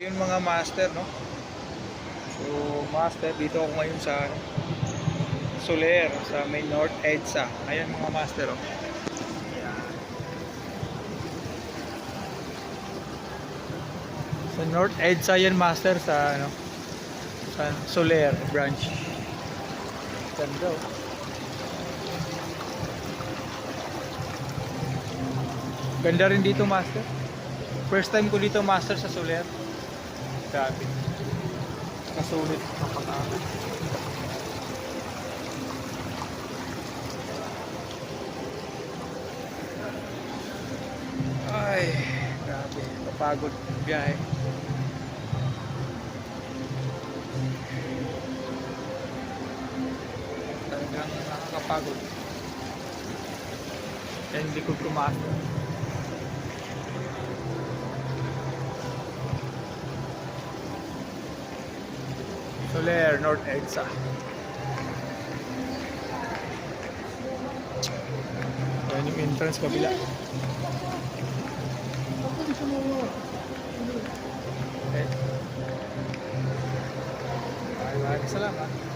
Yung mga master, no? So master, dito ako ngayon sa Soler, sa may North EDSA. Ayan mga master, oh. Ayan. Sa North EDSA yan master, sa ano, sa Soler branch. Ganda, oh. Ganda rin dito master. First time ko dito master sa Soler. Grabe. Kasulit kapag-aral. Ay, grabe. Kapagod biyahe. Talagang nakakapagod. Yan, likod ko master. Soler, North EDSA. Ayan yung entrance kabila. Okay. Maraming salamat.